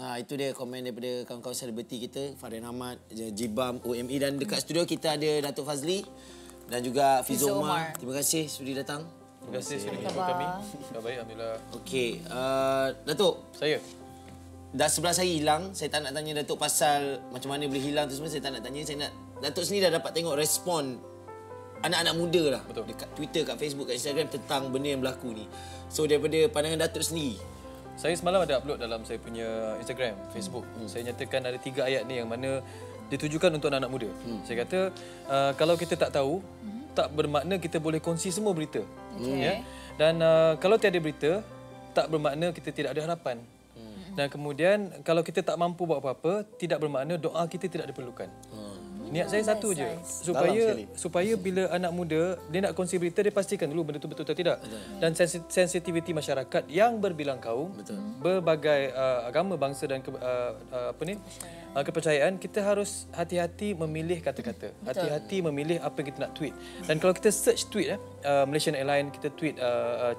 Itu dia komen daripada kawan-kawan selebriti kita, Farian Ahmad, Jibam, OME, dan dekat studio kita ada Datuk Fazli dan juga Fizo Umar. Terima kasih sudi datang. Terima kasih sudi menjumpa kami. Khabar baik, alhamdulillah. Okey, Datuk. Saya. Dah sebelah saya hilang, saya tak nak tanya Datuk pasal macam mana boleh hilang tu semua, saya tak nak tanya. Saya nak Datuk sendiri dah dapat tengok respon anak-anak muda lah. Betul. Dekat Twitter, kat Facebook, kat Instagram tentang benda yang berlaku ni. So daripada pandangan Datuk sendiri, saya semalam ada upload dalam saya punya Instagram, Facebook. Saya nyatakan ada 3 ayat ni yang mana ditujukan untuk anak-anak muda. Saya kata kalau kita tak tahu, tak bermakna kita boleh kongsi semua berita. Ya? Dan kalau tiada berita, tak bermakna kita tidak ada harapan. Dan kemudian kalau kita tak mampu buat apa-apa, tidak bermakna doa kita tidak diperlukan. Niat saya satu je, supaya bila anak muda dia nak kongsi berita, dia pastikan dulu benda tu betul atau tidak. Dan sensitiviti masyarakat yang berbilang kaum, berbagai agama, bangsa dan kepercayaan, kita harus hati-hati memilih kata-kata, hati-hati memilih apa yang kita nak tweet. Dan kalau kita search tweet Malaysian Airlines, kita tweet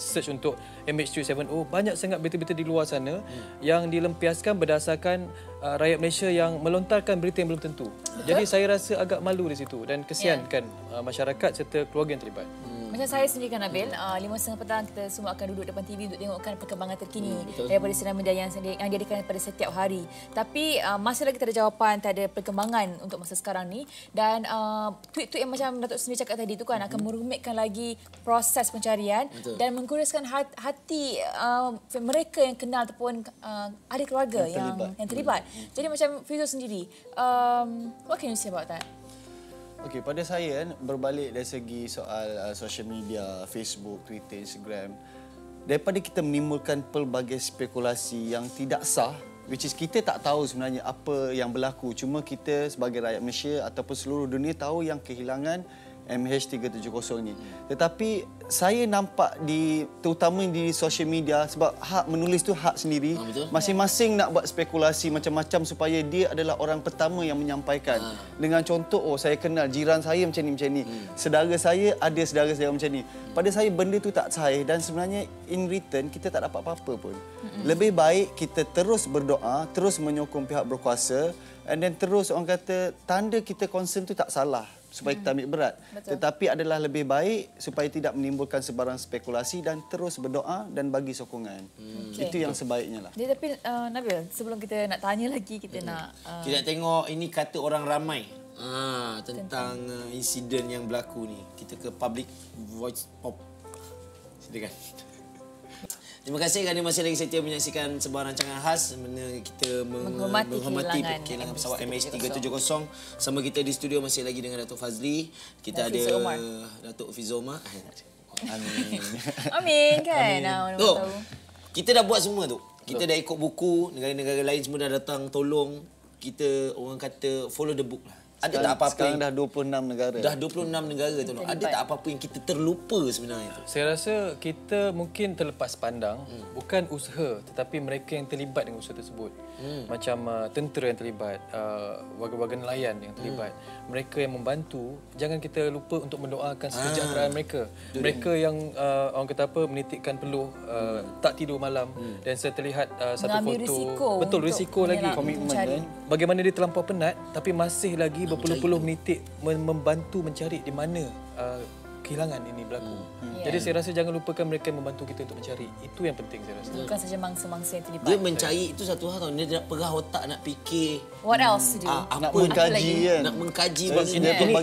search untuk MH370, banyak sangat berita-berita di luar sana yang dilempiaskan berdasarkan rakyat Malaysia yang melontarkan berita yang belum tentu. Jadi saya rasa agak malu di situ dan kesiankan masyarakat serta keluarga yang terlibat. Macam saya sendiri kan Nabil, 5.30 petang kita semua akan duduk depan TV untuk tengokkan perkembangan terkini daripada sinar media yang diadakan pada setiap hari. Tapi masih lagi tak ada jawapan, tak ada perkembangan untuk masa sekarang ni. Dan tweet-tweet yang macam Datuk sendiri cakap tadi tu kan akan merumitkan lagi proses pencarian dan mengkuruskan hati mereka yang kenal ataupun ada keluarga yang terlibat. Jadi macam Fizo sendiri, what can you say about that? Okey, pada saya berbalik dari segi soal social media, Facebook, Twitter, Instagram, daripada kita menimbulkan pelbagai spekulasi yang tidak sah, which is kita tak tahu sebenarnya apa yang berlaku, cuma kita sebagai rakyat Malaysia ataupun seluruh dunia tahu yang kehilangan MH370 ni. Tetapi saya nampak terutama di social media, sebab hak menulis tu hak sendiri, masing-masing nak buat spekulasi macam-macam supaya dia adalah orang pertama yang menyampaikan. Dengan contoh, saya kenal jiran saya macam ni, saudara saya ada saudara saya macam ni. Pada saya benda tu tak sahih dan sebenarnya in return kita tak dapat apa-apa pun. Lebih baik kita terus berdoa, terus menyokong pihak berkuasa, and then terus orang kata tanda kita concern tu tak salah supaya kita ambil berat. Tetapi adalah lebih baik supaya tidak menimbulkan sebarang spekulasi dan terus berdoa dan bagi sokongan. Itu yang sebaiknya lah. Tapi Nabil, sebelum kita nak tanya lagi, kita nak... Kita tengok ini kata orang ramai tentang insiden yang berlaku ni. Kita ke public voice pop. Silakan. Terima kasih kerana masih lagi setia menyaksikan sebuah rancangan khas mana kita menghormati kehilangan pesawat MH370. Sama kita di studio masih lagi dengan Datuk Fazli. Kita ada Datuk Fizo Umar. Amin. Amin kan? Tok, kita dah buat semua tu. Kita dah ikut buku, negara-negara lain semua dah datang tolong. Kita orang kata follow the book lah. Ada tak apa-apa? Sekarang dah 26 negara. Dah 26 negara tu. Ada tak apa-apa yang kita terlupa sebenarnya tu? Saya rasa kita mungkin terlepas pandang bukan usaha tetapi mereka yang terlibat dengan usaha tersebut. Macam tentera yang terlibat, warga-warga nelayan yang terlibat. Mereka yang membantu, jangan kita lupa untuk mendoakan kesejahteraan mereka. Mereka yang orang kata apa, menitikkan peluh, tak tidur malam dan saya terlihat satu foto. Betul, risiko lagi. Komitmen. Bagaimana dia terlampau penat tapi masih lagi berpuluh-puluh menitik membantu mencari di mana kehilangan ini berlaku. Jadi saya rasa jangan lupakan mereka yang membantu kita untuk mencari. Itu yang penting saya rasa. Bukan saja mangsa-mangsa yang terlibat. Dia mencari itu satu hal tau. Dia nak perah otak nak fikir. What else to do? Nak mengkaji kan. Nak mengkaji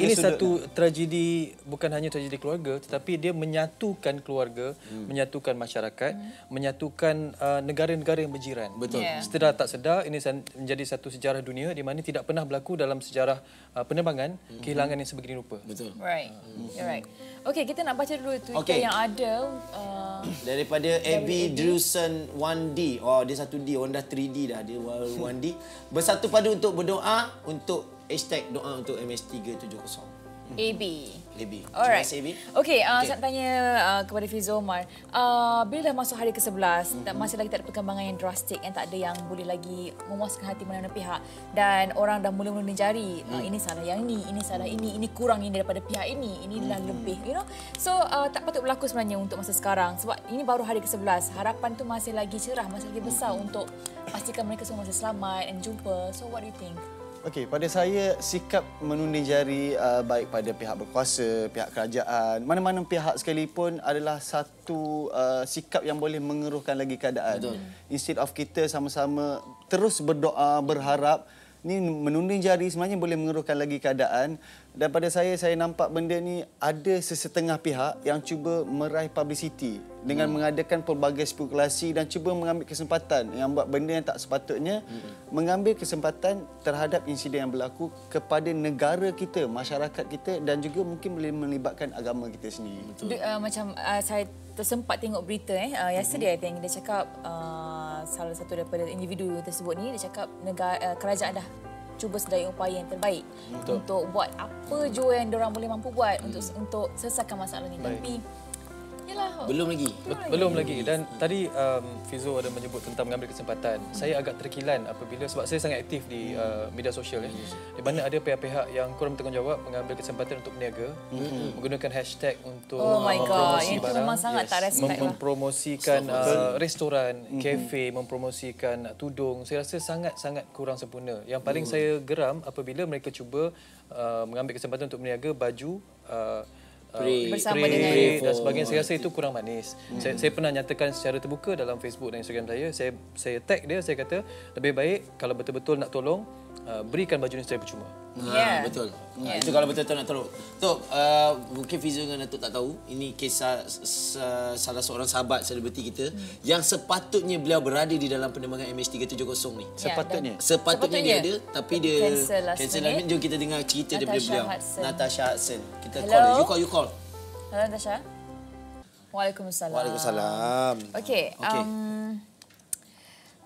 ini satu tragedi, bukan hanya tragedi keluarga tetapi dia menyatukan keluarga, menyatukan masyarakat, menyatukan negara-negara yang berjiran. Betul. Sedar tak sedar ini menjadi satu sejarah dunia di mana tidak pernah berlaku dalam sejarah penerbangan kehilangan yang sebegini rupa. Betul. Right. You're right. Okey, kita nak baca dulu Twitter yang ada. Daripada Abby Drewson 1D. Oh, dia 1D. Orang dah 3D dah. Dia 1D. Bersatu padu untuk berdoa untuk hashtag doa untuk MH370. AB. Lebih. Alright. Terima kasih, AB. Okey, saya nak tanya kepada Fizo Omar. Bila dah masuk hari ke-11, masih lagi tak ada perkembangan yang drastik, yang tak ada yang boleh lagi memuaskan hati mana-mana pihak. Dan orang dah mula-mula jari, ini salah yang ini salah ini kurang ini daripada pihak ini dah lebih, you know. So, tak patut berlaku sebenarnya untuk masa sekarang. Sebab ini baru hari ke-11. Harapan tu masih lagi cerah, masih lagi besar untuk pastikan mereka semua masih selamat dan jumpa. So, what do you think? Okey, pada saya sikap menunding jari baik pada pihak berkuasa, pihak kerajaan, mana-mana pihak sekalipun adalah satu sikap yang boleh mengeruhkan lagi keadaan. Betul. Instead of kita sama-sama terus berdoa, berharap, ni menunding jari sebenarnya boleh mengeruhkan lagi keadaan. Dan pada saya nampak benda ni ada sesetengah pihak yang cuba meraih publicity dengan mengadakan pelbagai spekulasi dan cuba mengambil kesempatan yang buat benda yang tak sepatutnya, mengambil kesempatan terhadap insiden yang berlaku kepada negara kita, masyarakat kita dan juga mungkin boleh melibatkan agama kita sendiri. Macam saya tersempat tengok berita yesterday I think dia cakap salah satu daripada individu tersebut ni dia cakap kerajaan dah cuba sedaya upaya yang terbaik untuk buat apa jua yang diorang boleh mampu buat untuk selesaikan masalah ni. Tapi yalah, belum lagi. Dan tadi Fizo ada menyebut tentang mengambil kesempatan. Saya agak terkilan apabila sebab saya sangat aktif di media sosial di mana ada pihak-pihak yang kurang bertanggungjawab mengambil kesempatan untuk berniaga, menggunakan hashtag untuk promosi barang. Itu memang sangat tak respect lah. Mempromosikan restoran, kafe, mempromosikan tudung. Saya rasa sangat-sangat kurang sempurna. Yang paling saya geram apabila mereka cuba mengambil kesempatan untuk berniaga baju bersama pray dengan dan sebagainya. Saya rasa itu kurang manis. Saya pernah nyatakan secara terbuka dalam Facebook dan Instagram saya tag dia, saya kata lebih baik kalau betul-betul nak tolong berikan baju ni secara percuma. Betul. Itu kalau betul-betul nak tolong. Tok, mungkin Fizo dengan Datuk tak tahu, ini kisah salah seorang sahabat selebriti kita yang sepatutnya beliau berada di dalam penerbangan MH370 ni. Sepatutnya dia ada, tapi dia cancel last minute. Jom kita dengar cerita daripada beliau. Natasha Hudson. Kita call dia. You call. Hello Natasha. Waalaikumsalam. Waalaikumsalam.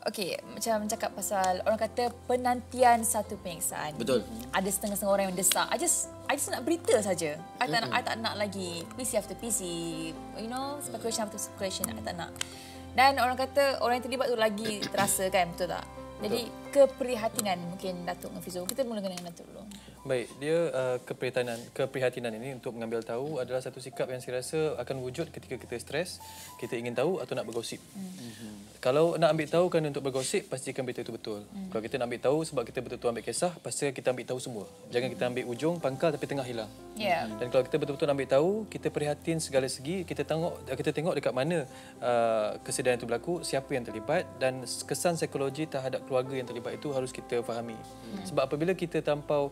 Okey, macam cakap pasal orang kata penantian satu penyiksaan. Betul. Ada setengah-setengah orang yang mendesak. I just nak berita saja. I tak nak lagi PC after PC, you know, speculation after speculation. I tak nak. Dan orang kata orang yang terlibat tu lagi terasa kan, betul tak? Jadi keprihatinan mungkin Datuk dengan Fizo. Kita mulakan dengan Datuk dulu. Baik, dia keprihatinan ini untuk mengambil tahu adalah satu sikap yang saya rasa akan wujud ketika kita stres, kita ingin tahu atau nak bergosip. Kalau nak ambil tahu kan untuk bergosip, pastikan berita itu betul. Kalau kita nak ambil tahu sebab kita betul-betul ambil kisah, pastikan kita ambil tahu semua. Jangan kita ambil ujung pangkal tapi tengah hilang. Dan kalau kita betul-betul ambil tahu, kita prihatin segala segi, kita tengok dekat mana kesedihan itu berlaku, siapa yang terlibat dan kesan psikologi terhadap keluarga yang terlibat itu harus kita fahami. Sebab apabila kita terlampau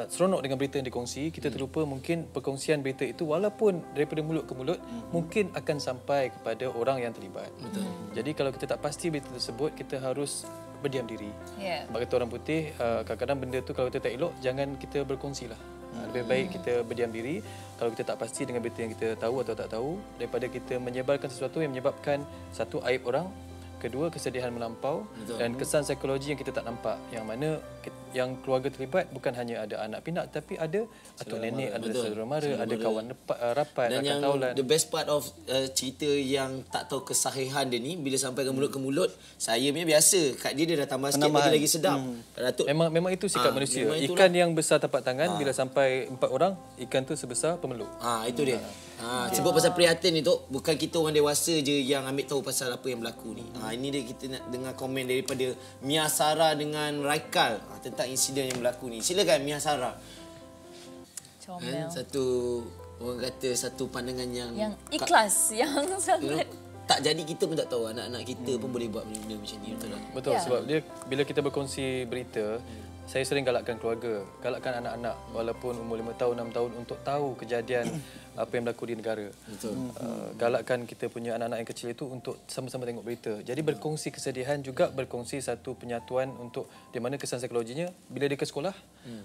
seronok dengan berita yang dikongsi, kita terlupa mungkin perkongsian berita itu walaupun daripada mulut ke mulut mungkin akan sampai kepada orang yang terlibat. Jadi kalau kita tak pasti berita tersebut, kita harus berdiam diri. Sebab kata orang putih, kadang-kadang benda tu kalau kita tak elok, jangan kita berkongsilah. Lebih baik kita berdiam diri kalau kita tak pasti dengan berita yang kita tahu atau tak tahu, daripada kita menyebarkan sesuatu yang menyebabkan satu, aib orang, kedua, kesedihan melampau dan kesan psikologi yang kita tak nampak, yang mana yang keluarga terlibat bukan hanya ada anak pinak tapi ada atuk nenek, ada saudara mara, ada kawan rapat, dan rakan yang taulan. The best part of cerita yang tak tahu kesahihan dia ni, bila sampai ke mulut ke mulut, saya punya biasa, kat dia dah tambah sikit lagi sedap. Datuk, memang itu sikap manusia. Ikan yang besar tapak tangan, bila sampai 4 orang, ikan tu sebesar pemeluk. Itu dia. Sebut pasal prihatin ni, Tok, bukan kita orang dewasa je yang ambil tahu pasal apa yang berlaku ni. Ini dia, kita nak dengar komen daripada Mia Sarah dengan Raikal tentang insiden yang berlaku ni. Silakan Mia Sarah. Satu orang kata satu pandangan yang ikhlas, yang sangat tak jadi, kita pun tak tahu anak-anak kita pun boleh buat benda macam ni, betul tak? Betul, sebab dia bila kita berkongsi berita, saya sering galakkan keluarga, galakkan anak-anak walaupun umur 5 tahun, 6 tahun untuk tahu kejadian apa yang berlaku di negara. Galakkan kita punya anak-anak yang kecil itu untuk sama-sama tengok berita. Jadi berkongsi kesedihan juga berkongsi satu penyatuan untuk di mana kesan psikologinya bila dia ke sekolah,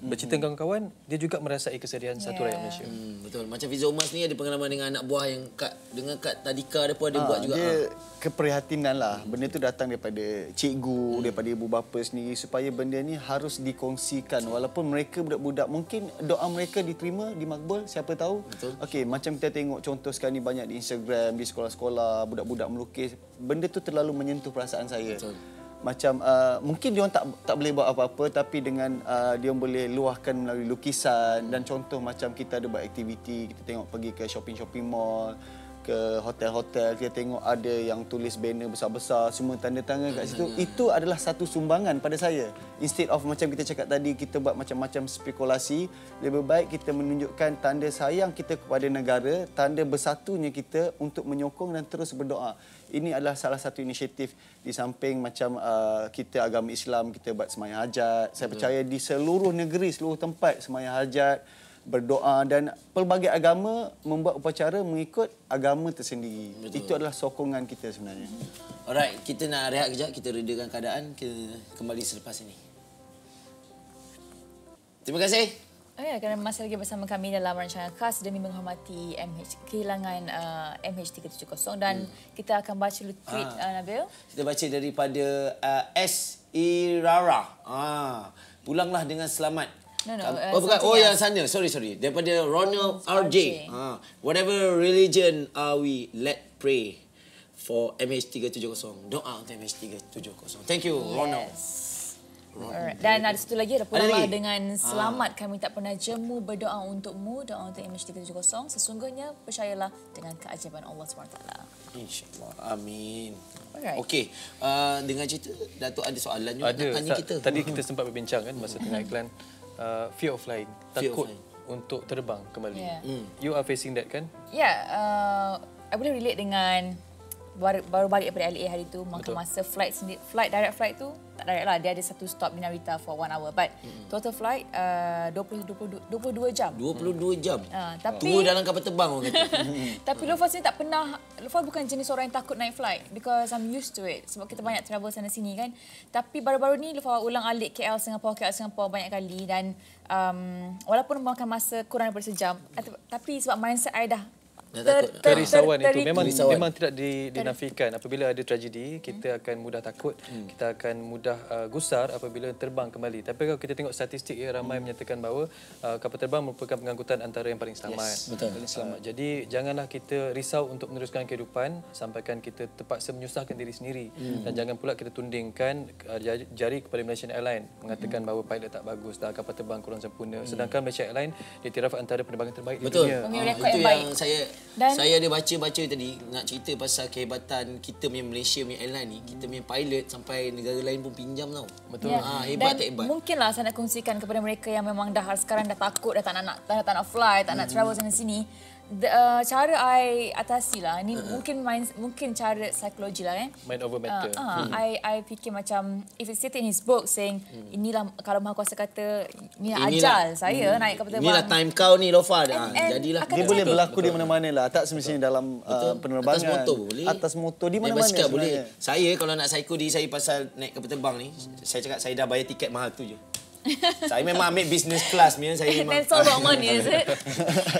bercerita dengan kawan, dia juga merasai kesedihan satu rakyat Malaysia. Betul. Macam Fizo Umas ni ada pengalaman dengan anak buah yang dengan Kak Tadika dia pun ada buat juga. Dia keprihatinan lah. Benda tu datang daripada cikgu, daripada ibu bapa sendiri supaya benda ni harus dikongsikan walaupun mereka budak-budak mungkin doa mereka diterima, dimakbul, siapa tahu. Okey, macam kita tengok contoh sekarang ni banyak di Instagram, di sekolah-sekolah budak-budak melukis, benda tu terlalu menyentuh perasaan saya. Macam mungkin dia orang tak boleh buat apa-apa, tapi dengan dia orang boleh luahkan melalui lukisan dan contoh macam kita ada buat aktiviti, kita tengok pergi ke shopping mall, ke hotel-hotel, kita tengok ada yang tulis banner besar-besar, semua tanda tangan kat situ. Itu adalah satu sumbangan pada saya. Instead of macam kita cakap tadi, kita buat macam-macam spekulasi, lebih baik kita menunjukkan tanda sayang kita kepada negara, tanda bersatunya kita untuk menyokong dan terus berdoa. Ini adalah salah satu inisiatif di samping macam kita agama Islam, kita buat sembahyang hajat. Saya percaya di seluruh negeri, seluruh tempat sembahyang hajat, berdoa dan pelbagai agama membuat upacara mengikut agama tersendiri. Itu adalah sokongan kita sebenarnya. Alright, kita nak rehat kejap, kita redakan keadaan, kita kembali selepas ini. Terima kasih. Kerana masih lagi bersama kami dalam rancangan khas demi menghormati kehilangan MH370 dan kita akan baca tweet Nabil. Kita baca daripada S. Irara. Pulanglah dengan selamat. Bukan. Yang sana. Sorry. Daripada Ronald RJ. Whatever religion are we, let pray for MH370. Doa untuk MH370. Thank you, Ronald. Alright. Dan ada satu lagi, pulanglah dengan selamat. Kami tak pernah jemu berdoa untukmu, doa untuk MH370. Sesungguhnya percayalah dengan keajaiban Allah SWT. InsyaAllah. Amin. Alright. Okey, dengan cerita Datuk ada soalan juga nak tanya kita. Tadi kita sempat berbincang kan masa tengah iklan. Fear of flying, takut untuk terbang kembali. You are facing that kan? I boleh relate dengan baru balik daripada LA hari tu. Maka masa direct flight tu, tak direct lah, dia ada satu stop di Narita for 1 hour. But total flight 22 jam. 22 jam? Tapi tunggu dalam kapal terbang orang kata. Tapi Lofa sini tak pernah, Lofa bukan jenis orang yang takut naik flight because I'm used to it. Sebab kita banyak travel sana sini kan. Tapi baru-baru ni Lofa ulang alik KL Singapore banyak kali dan walaupun memakan masa kurang daripada sejam, tapi sebab mindset I dah kerisauan itu memang tidak dinafikan. Apabila ada tragedi, kita akan mudah takut, kita akan mudah gusar apabila terbang kembali. Tapi kalau kita tengok statistik, ramai menyatakan bahawa kapal terbang merupakan pengangkutan antara yang paling selamat. Paling selamat. Jadi janganlah kita risau untuk meneruskan kehidupan sampaikan kita terpaksa menyusahkan diri sendiri. Dan jangan pula kita tundingkan jari kepada Malaysian Airlines mengatakan bahawa pilot tak bagus dan kapal terbang kurang sempurna. Sedangkan Malaysian Airlines diiktiraf antara penerbangan terbaik di dunia. Itu yang saya ada baca tadi nak cerita pasal kehebatan kita punya Malaysia punya airline ni, kita punya pilot sampai negara lain pun pinjam tau. Betul. Hebat tak hebat. Mungkinlah saya nak kongsikan kepada mereka yang memang dah sekarang dah takut, dah tak nak fly, tak nak travel sana sini. Cara I atasi lah. Ini mungkin cara psikologi lah kan. Mind over matter. I fikir macam if it's stated in his book saying inilah kalau Maha Kuasa kata inilah ajal saya naik kapal terbang. Inilah time kau ni Lofa. Jadilah dia boleh berlaku di mana-mana lah. Tak semestinya dalam penerbangan. Atas motor boleh. Atas motor di mana-mana boleh. Saya kalau nak psycho diri saya pasal naik kapal terbang ni, saya cakap saya dah bayar tiket mahal tu je. Saya memang ambil business class punya. Saya memang That's all about money, is it?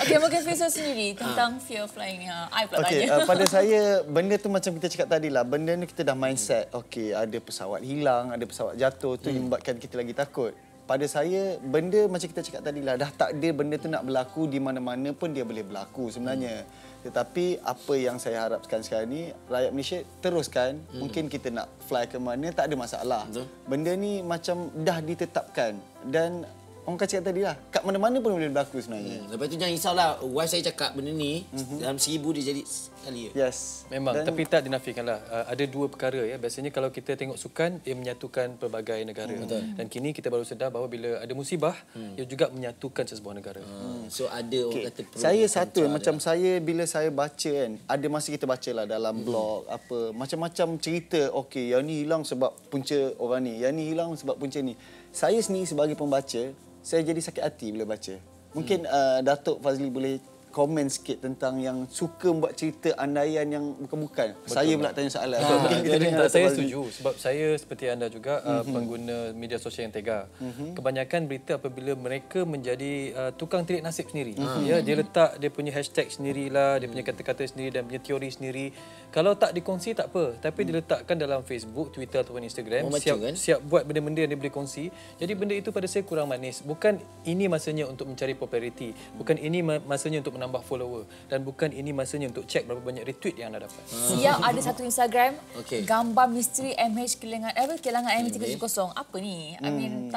Okay, mungkin Faisal sendiri tentang fear of flying ni. I pula tanya. Pada saya, benda tu macam kita cakap tadi lah. Benda ni kita dah mindset. Okey, ada pesawat hilang, ada pesawat jatuh. Tu yang membuatkan kita lagi takut. Pada saya, benda macam kita cakap tadi lah. Dah takdir benda tu nak berlaku di mana-mana pun dia boleh berlaku sebenarnya. Tetapi apa yang saya harapkan sekarang ni, rakyat Malaysia teruskan. Mungkin kita nak fly ke mana, tak ada masalah. Benda ni macam dah ditetapkan. Dan orang cakap tadi lah, kat mana-mana pun boleh berlaku sebenarnya. Lepas tu jangan risaulah, wife saya cakap benda ni, dalam 1000 dia jadi sekali. Yes. Memang, tapi tak dinafikanlah. Ada dua perkara ya. Biasanya kalau kita tengok sukan, ia menyatukan pelbagai negara. Dan kini kita baru sedar bahawa bila ada musibah, ia juga menyatukan sesebuah negara. So ada orang kata saya satu macam saya bila saya baca kan, ada masa kita bacalah dalam blog apa macam-macam cerita. Okey, yang ni hilang sebab punca orang ni, yang ni hilang sebab punca ni. Saya sendiri sebagai pembaca, saya jadi sakit hati bila baca. Mungkin Datuk Fazli boleh komen sikit tentang yang suka buat cerita andaian yang bukan-bukan. Saya pula tanya soalan. Mungkin kita dengar Saya Fazli. setuju sebab saya seperti anda juga pengguna media sosial yang tega. Kebanyakan berita apabila mereka menjadi tukang tilik nasib sendiri. Ya, dia letak dia punya hashtag sendirilah, dia punya kata-kata sendiri dan punya teori sendiri. Kalau tak dikongsi tak apa, tapi diletakkan dalam Facebook, Twitter ataupun Instagram, siap buat benda-benda yang dia boleh kongsi. Jadi benda itu pada saya kurang manis. Bukan ini masanya untuk mencari populariti, bukan ini masanya untuk menambah follower, dan bukan ini masanya untuk cek berapa banyak retweet yang anda dapat. Siap ada satu Instagram, gambar misteri MH kelangan MH370. Apa ni? I mean,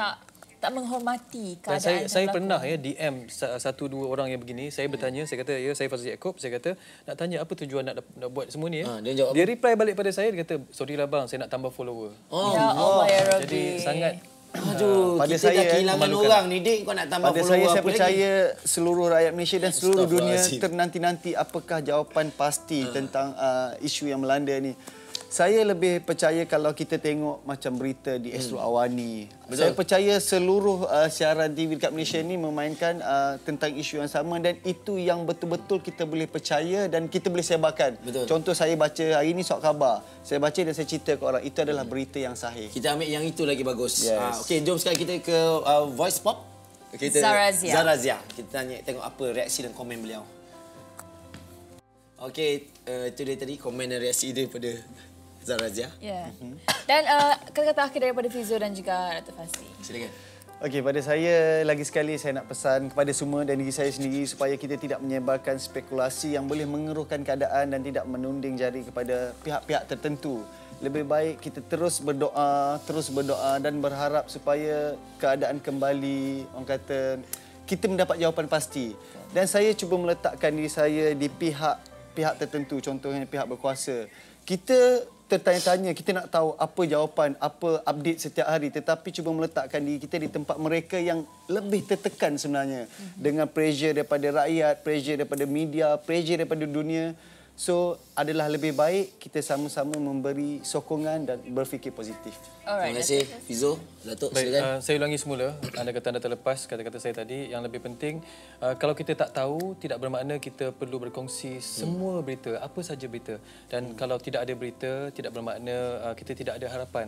tak menghormati keadaan. Dan saya pernah DM satu dua orang yang begini. Saya bertanya, saya kata, ya saya Fazli Yaakob, saya kata nak tanya apa tujuan nak buat semua ni. Dia reply balik pada saya, dia kata sorry lah bang, saya nak tambah follower. Ya Allah ya Rabbi. Jadi sangat pada kita dah kehilangan orang ni, Dik, kau nak tambah pada follower saya apa percaya seluruh rakyat Malaysia dan seluruh dunia Astaghfirullahalazim. ternanti-nanti apakah jawapan pasti tentang isu yang melanda ni. Saya lebih percaya kalau kita tengok macam berita di Astro Awani. Betul. Saya percaya seluruh siaran TV dekat Malaysia ni memainkan tentang isu yang sama dan itu yang betul-betul kita boleh percaya dan kita boleh sebarkan. Betul. Contoh saya baca hari ni surat khabar. Saya baca dan saya cerita ke orang. Itu adalah berita yang sahih. Kita ambil yang itu lagi bagus. Yes. Okey, jom sekarang kita ke Voice Pop. Zarazia. Zarazia. Kita tengok apa reaksi dan komen beliau. Okey, itu dia tadi komen dan reaksi daripada Zarazia. Ya. Dan kata-kata akhir daripada Fizo dan juga Dato' Fazli. Silakan. Okey, pada saya lagi sekali saya nak pesan kepada semua dan diri saya sendiri supaya kita tidak menyebarkan spekulasi yang boleh mengeruhkan keadaan dan tidak menunding jari kepada pihak-pihak tertentu. Lebih baik kita terus berdoa dan berharap supaya keadaan kembali, orang kata, kita mendapat jawapan pasti. Dan saya cuba meletakkan diri saya di pihak tertentu, contohnya pihak berkuasa. Kita tertanya-tanya, kita nak tahu apa jawapan, apa update setiap hari, tetapi cuba meletakkan diri kita di tempat mereka yang lebih tertekan sebenarnya dengan pressure daripada rakyat, pressure daripada media, pressure daripada dunia. So, adalah lebih baik kita sama-sama memberi sokongan dan berfikir positif. Terima kasih Fizo. Datuk, baik, silakan. saya ulangi semula. Anda kata anda terlepas kata-kata saya tadi. Yang lebih penting, kalau kita tak tahu, tidak bermakna kita perlu berkongsi semua berita, apa saja berita. Dan kalau tidak ada berita, tidak bermakna kita tidak ada harapan.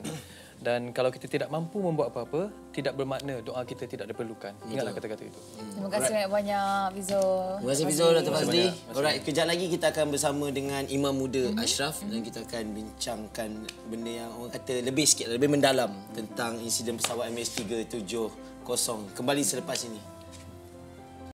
Dan kalau kita tidak mampu membuat apa-apa, tidak bermakna doa kita tidak diperlukan. Ingatlah kata-kata itu. Terima kasih banyak-banyak Fizo. Terima kasih Fizo, Dato' Fazli. Alright, kejap lagi kita akan bersama dengan Imam Muda Ashraf dan kita akan bincangkan benda yang orang kata lebih sikit, lebih mendalam tentang insiden pesawat MH370. Kembali selepas ini.